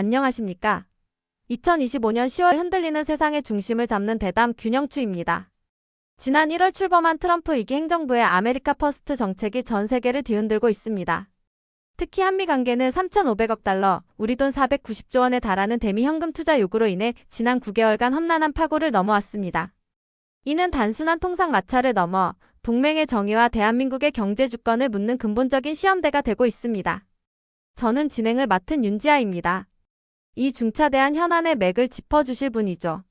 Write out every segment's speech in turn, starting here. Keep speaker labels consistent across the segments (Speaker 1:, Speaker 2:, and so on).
Speaker 1: 안녕하십니까? 2025년 10월 흔들리는 세상의 중심을 잡는 대담 균형추입니다. 지난 1월 출범한 트럼프 2기 행정부의 아메리카 퍼스트 정책이 전 세계를 뒤흔들고 있습니다. 특히 한미 관계는 3,500억 달러, 우리 돈 490조 원에 달하는 대미 현금 투자 요구로 인해 지난 9개월간 험난한 파고를 넘어왔습니다. 이는 단순한 통상 마찰을 넘어 동맹의 정의와 대한민국의 경제 주권을 묻는 근본적인 시험대가 되고 있습니다. 저는 진행을 맡은 윤지아입니다. 이 중차대한 현안의 맥을 짚어주실 분이죠.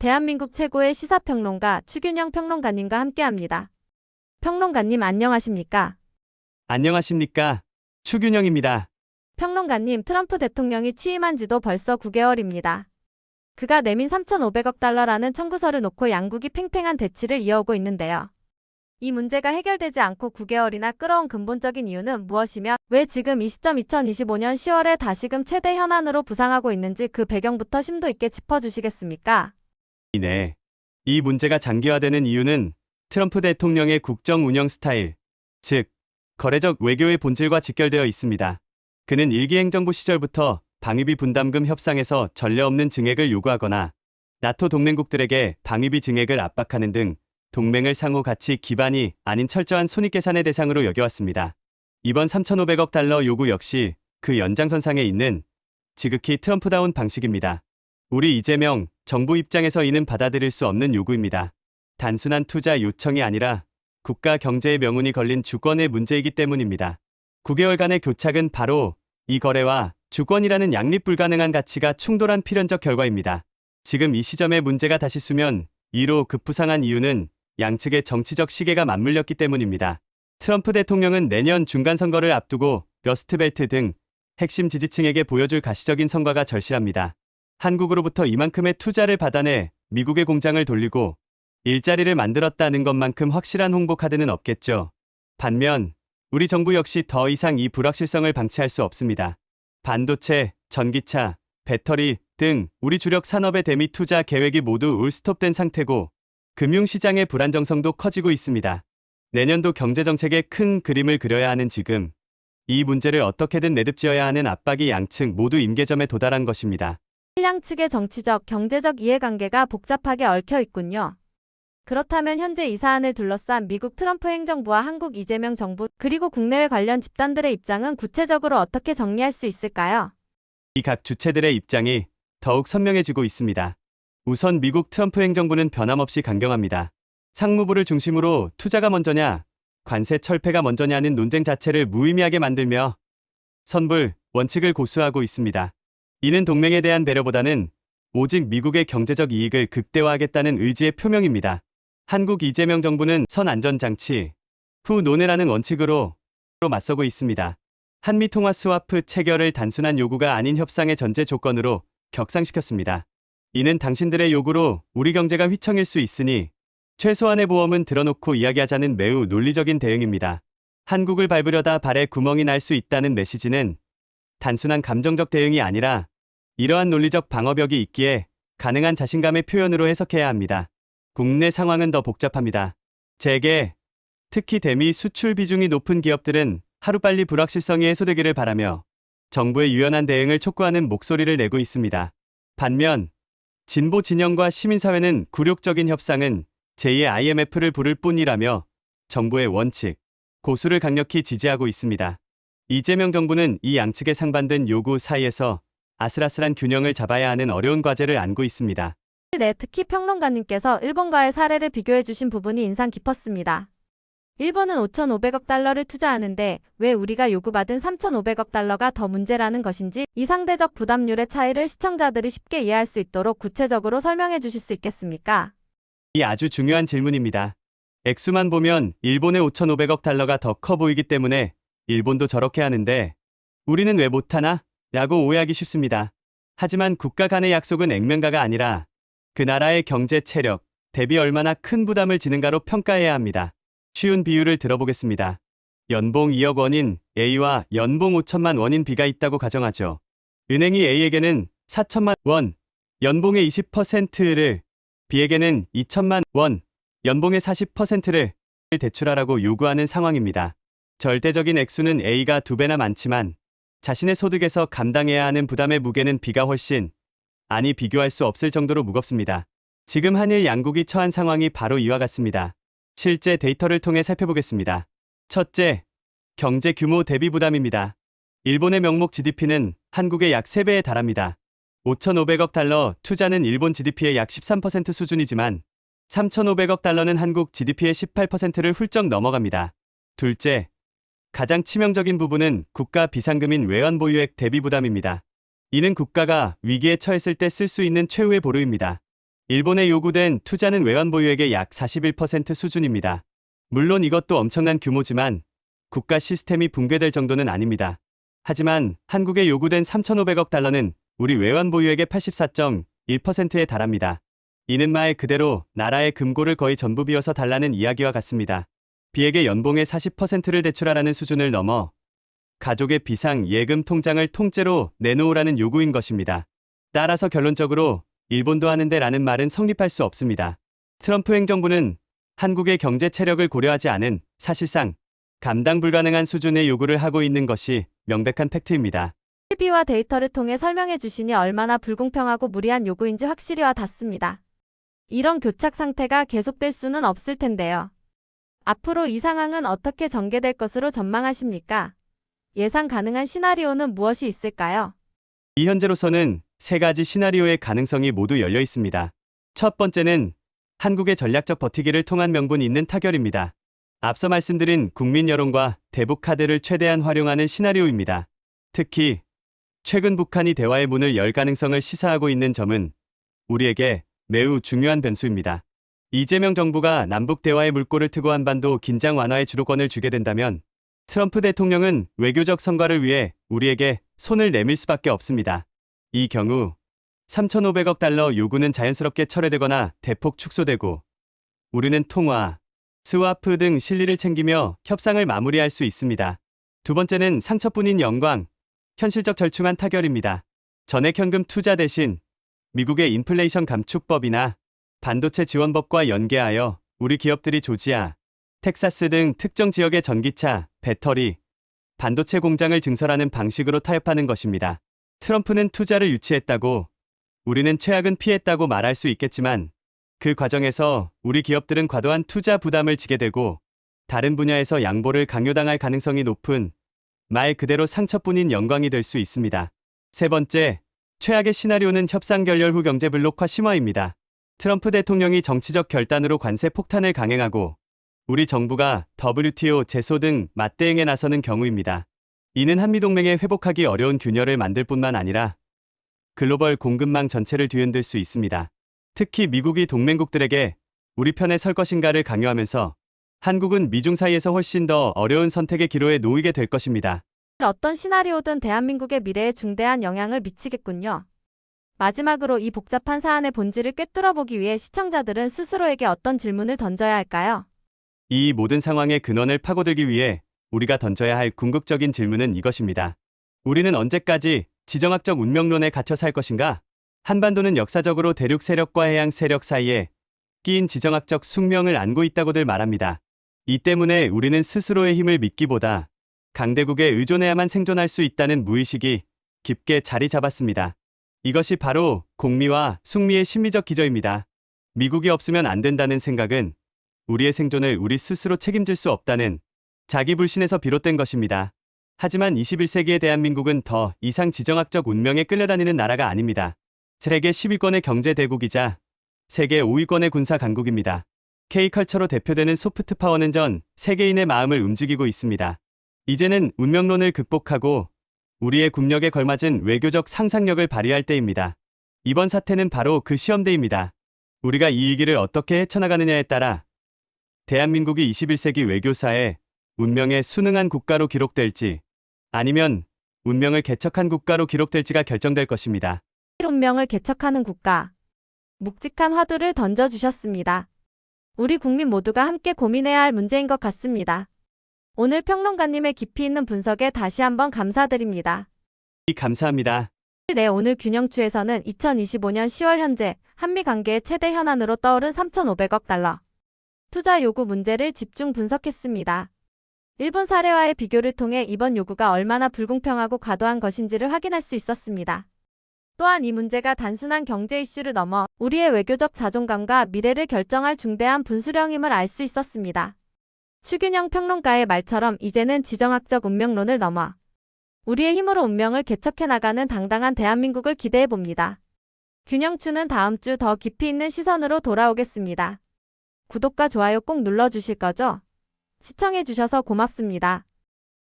Speaker 1: 대한민국 최고의 시사평론가 추균형 평론가님과 함께합니다. 평론가님 안녕하십니까?
Speaker 2: 안녕하십니까? 추균형입니다.
Speaker 1: 평론가님, 트럼프 대통령이 취임한 지도 벌써 9개월입니다. 그가 내민 3,500억 달러라는 청구서를 놓고 양국이 팽팽한 대치를 이어오고 있는데요. 이 문제가 해결되지 않고 9개월이나 끌어온 근본적인 이유는 무엇이며 왜 지금 이 시점 2025년 10월에 다시금 최대 현안으로 부상하고 있는지 그 배경부터 심도 있게 짚어주시겠습니까?
Speaker 2: 네. 이 문제가 장기화되는 이유는 트럼프 대통령의 국정 운영 스타일, 즉 거래적 외교의 본질과 직결되어 있습니다. 그는 일기 행정부 시절부터 방위비 분담금 협상에서 전례 없는 증액을 요구하거나 나토 동맹국들에게 방위비 증액을 압박하는 등 동맹을 상호 가치 기반이 아닌 철저한 손익계산의 대상으로 여겨왔습니다. 이번 3,500억 달러 요구 역시 그 연장선상에 있는 지극히 트럼프다운 방식입니다. 우리 이재명 정부 입장에서 이는 받아들일 수 없는 요구입니다. 단순한 투자 요청이 아니라 국가 경제의 명운이 걸린 주권의 문제이기 때문입니다. 9개월간의 교착은 바로 이 거래와 주권이라는 양립 불가능한 가치가 충돌한 필연적 결과입니다. 지금 이 시점에 문제가 다시 수면 위로 급부상한 이유는 양측의 정치적 시계가 맞물렸기 때문입니다. 트럼프 대통령은 내년 중간선거를 앞두고 러스트벨트 등 핵심 지지층에게 보여줄 가시적인 성과가 절실합니다. 한국으로부터 이만큼의 투자를 받아내 미국의 공장을 돌리고 일자리를 만들었다는 것만큼 확실한 홍보 카드는 없겠죠. 반면 우리 정부 역시 더 이상 이 불확실성을 방치할 수 없습니다. 반도체, 전기차, 배터리 등 우리 주력 산업의 대미 투자 계획이 모두 올스톱된 상태고 금융시장의 불안정성도 커지고 있습니다. 내년도 경제정책의 큰 그림을 그려야 하는 지금 이 문제를 어떻게든 매듭지어야 하는 압박이 양측 모두 임계점에 도달한 것입니다.
Speaker 1: 양측의 정치적, 경제적 이해관계가 복잡하게 얽혀 있군요. 그렇다면 현재 이 사안을 둘러싼 미국 트럼프 행정부와 한국 이재명 정부 그리고 국내외 관련 집단들의 입장은 구체적으로 어떻게 정리할 수 있을까요?
Speaker 2: 이 각 주체들의 입장이 더욱 선명해지고 있습니다. 우선 미국 트럼프 행정부는 변함없이 강경합니다. 상무부를 중심으로 투자가 먼저냐, 관세 철폐가 먼저냐는 논쟁 자체를 무의미하게 만들며 선불, 원칙을 고수하고 있습니다. 이는 동맹에 대한 배려보다는 오직 미국의 경제적 이익을 극대화하겠다는 의지의 표명입니다. 한국 이재명 정부는 선안전장치, 후 논의라는 원칙으로 맞서고 있습니다. 한미통화 스와프 체결을 단순한 요구가 아닌 협상의 전제 조건으로 격상시켰습니다. 이는 당신들의 요구로 우리 경제가 휘청일 수 있으니 최소한의 보험은 들어놓고 이야기하자는 매우 논리적인 대응입니다. 한국을 밟으려다 발에 구멍이 날 수 있다는 메시지는 단순한 감정적 대응이 아니라 이러한 논리적 방어벽이 있기에 가능한 자신감의 표현으로 해석해야 합니다. 국내 상황은 더 복잡합니다. 재계, 특히 대미 수출 비중이 높은 기업들은 하루빨리 불확실성이 해소되기를 바라며 정부의 유연한 대응을 촉구하는 목소리를 내고 있습니다. 반면 진보 진영과 시민사회는 굴욕적인 협상은 제2의 IMF를 부를 뿐이라며 정부의 원칙, 고수를 강력히 지지하고 있습니다. 이재명 정부는 이 양측의 상반된 요구 사이에서 아슬아슬한 균형을 잡아야 하는 어려운 과제를 안고 있습니다.
Speaker 1: 네, 특히 평론가님께서 일본과의 사례를 비교해 주신 부분이 인상 깊었습니다. 일본은 5,500억 달러를 투자하는데 왜 우리가 요구받은 3,500억 달러가 더 문제라는 것인지 이 상대적 부담률의 차이를 시청자들이 쉽게 이해할 수 있도록 구체적으로 설명해 주실 수 있겠습니까?
Speaker 2: 이 아주 중요한 질문입니다. 액수만 보면 일본의 5,500억 달러가 더 커 보이기 때문에 일본도 저렇게 하는데 우리는 왜 못하나? 라고 오해하기 쉽습니다. 하지만 국가 간의 약속은 액면가가 아니라 그 나라의 경제 체력 대비 얼마나 큰 부담을 지는가로 평가해야 합니다. 쉬운 비유를 들어보겠습니다. 연봉 2억 원인 A와 연봉 5천만 원인 B가 있다고 가정하죠. 은행이 A에게는 4천만 원, 연봉의 20%를, B에게는 2천만 원, 연봉의 40%를 대출하라고 요구하는 상황입니다. 절대적인 액수는 A가 2배나 많지만 자신의 소득에서 감당해야 하는 부담의 무게는 비교할 수 없을 정도로 무겁습니다. 지금 한일 양국이 처한 상황이 바로 이와 같습니다. 실제 데이터를 통해 살펴보겠습니다. 첫째, 경제 규모 대비 부담입니다. 일본의 명목 GDP는 한국의 약 3배에 달합니다. 5,500억 달러 투자는 일본 GDP의 약 13% 수준이지만 3,500억 달러는 한국 GDP의 18%를 훌쩍 넘어갑니다. 둘째, 가장 치명적인 부분은 국가 비상금인 외환보유액 대비 부담입니다. 이는 국가가 위기에 처했을 때 쓸 수 있는 최후의 보루입니다. 일본에 요구된 투자는 외환보유액의 약 41% 수준입니다. 물론 이것도 엄청난 규모지만 국가 시스템이 붕괴될 정도는 아닙니다. 하지만 한국에 요구된 3,500억 달러는 우리 외환보유액의 84.1%에 달합니다. 이는 말 그대로 나라의 금고를 거의 전부 비워서 달라는 이야기와 같습니다. 비에게 연봉의 40%를 대출하라는 수준을 넘어 가족의 비상 예금 통장을 통째로 내놓으라는 요구인 것입니다. 따라서 결론적으로 일본도 하는데 라는 말은 성립할 수 없습니다. 트럼프 행정부는 한국의 경제 체력을 고려하지 않은 사실상 감당 불가능한 수준의 요구를 하고 있는 것이 명백한 팩트입니다.
Speaker 1: 실비와 데이터를 통해 설명해 주시니 얼마나 불공평하고 무리한 요구인지 확실히 와 닿습니다. 이런 교착 상태가 계속될 수는 없을 텐데요. 앞으로 이 상황은 어떻게 전개될 것으로 전망하십니까? 예상 가능한 시나리오는 무엇이 있을까요?
Speaker 2: 이 현재로서는 3가지 시나리오의 가능성이 모두 열려 있습니다. 첫 번째는 한국의 전략적 버티기를 통한 명분 있는 타결입니다. 앞서 말씀드린 국민 여론과 대북 카드를 최대한 활용하는 시나리오입니다. 특히 최근 북한이 대화의 문을 열 가능성을 시사하고 있는 점은 우리에게 매우 중요한 변수입니다. 이재명 정부가 남북 대화의 물꼬를 트고 한반도 긴장 완화의 주도권을 주게 된다면 트럼프 대통령은 외교적 성과를 위해 우리에게 손을 내밀 수밖에 없습니다. 이 경우 3,500억 달러 요구는 자연스럽게 철회되거나 대폭 축소되고 우리는 통화, 스와프 등 실리를 챙기며 협상을 마무리할 수 있습니다. 두 번째는 상처뿐인 영광, 현실적 절충안 타결입니다. 전액 현금 투자 대신 미국의 인플레이션 감축법이나 반도체 지원법과 연계하여 우리 기업들이 조지아, 텍사스 등 특정 지역의 전기차, 배터리, 반도체 공장을 증설하는 방식으로 타협하는 것입니다. 트럼프는 투자를 유치했다고, 우리는 최악은 피했다고 말할 수 있겠지만 그 과정에서 우리 기업들은 과도한 투자 부담을 지게 되고 다른 분야에서 양보를 강요당할 가능성이 높은 말 그대로 상처뿐인 영광이 될 수 있습니다. 세 번째, 최악의 시나리오는 협상 결렬 후 경제 블록화 심화입니다. 트럼프 대통령이 정치적 결단으로 관세 폭탄을 강행하고 우리 정부가 WTO 제소 등 맞대응에 나서는 경우입니다. 이는 한미동맹에 회복하기 어려운 균열을 만들 뿐만 아니라 글로벌 공급망 전체를 뒤흔들 수 있습니다. 특히 미국이 동맹국들에게 우리 편에 설 것인가를 강요하면서 한국은 미중 사이에서 훨씬 더 어려운 선택의 기로에 놓이게 될 것입니다.
Speaker 1: 어떤 시나리오든 대한민국의 미래에 중대한 영향을 미치겠군요. 마지막으로 이 복잡한 사안의 본질을 꿰뚫어보기 위해 시청자들은 스스로에게 어떤 질문을 던져야 할까요?
Speaker 2: 이 모든 상황의 근원을 파고들기 위해 우리가 던져야 할 궁극적인 질문은 이것입니다. 우리는 언제까지 지정학적 운명론에 갇혀 살 것인가? 한반도는 역사적으로 대륙 세력과 해양 세력 사이에 끼인 지정학적 숙명을 안고 있다고들 말합니다. 이 때문에 우리는 스스로의 힘을 믿기보다 강대국에 의존해야만 생존할 수 있다는 무의식이 깊게 자리 잡았습니다. 이것이 바로 공미와 숙미의 심리적 기저입니다. 미국이 없으면 안 된다는 생각은 우리의 생존을 우리 스스로 책임질 수 없다는 자기 불신에서 비롯된 것입니다. 하지만 21세기의 대한민국은 더 이상 지정학적 운명에 끌려다니는 나라가 아닙니다. 세계 10위권의 경제 대국이자 세계 5위권의 군사 강국입니다. K컬처로 대표되는 소프트 파워는 전 세계인의 마음을 움직이고 있습니다. 이제는 운명론을 극복하고 우리의 국력에 걸맞은 외교적 상상력을 발휘할 때입니다. 이번 사태는 바로 그 시험대입니다. 우리가 이 위기를 어떻게 헤쳐나가느냐에 따라 대한민국이 21세기 외교사에 운명에 순응한 국가로 기록될지 아니면 운명을 개척한 국가로 기록될지가 결정될 것입니다.
Speaker 1: 운명을 개척하는 국가. 묵직한 화두를 던져주셨습니다. 우리 국민 모두가 함께 고민해야 할 문제인 것 같습니다. 오늘 평론가님의 깊이 있는 분석에 다시 한번 감사드립니다.
Speaker 2: 감사합니다.
Speaker 1: 네, 오늘 균형추에서는 2025년 10월 현재 한미 관계의 최대 현안으로 떠오른 3,500억 달러 투자 요구 문제를 집중 분석했습니다. 일본 사례와의 비교를 통해 이번 요구가 얼마나 불공평하고 과도한 것인지를 확인할 수 있었습니다. 또한 이 문제가 단순한 경제 이슈를 넘어 우리의 외교적 자존감과 미래를 결정할 중대한 분수령임을 알 수 있었습니다. 추균형 평론가의 말처럼 이제는 지정학적 운명론을 넘어 우리의 힘으로 운명을 개척해 나가는 당당한 대한민국을 기대해 봅니다. 균형추는 다음 주 더 깊이 있는 시선으로 돌아오겠습니다. 구독과 좋아요 꼭 눌러주실 거죠? 시청해 주셔서 고맙습니다.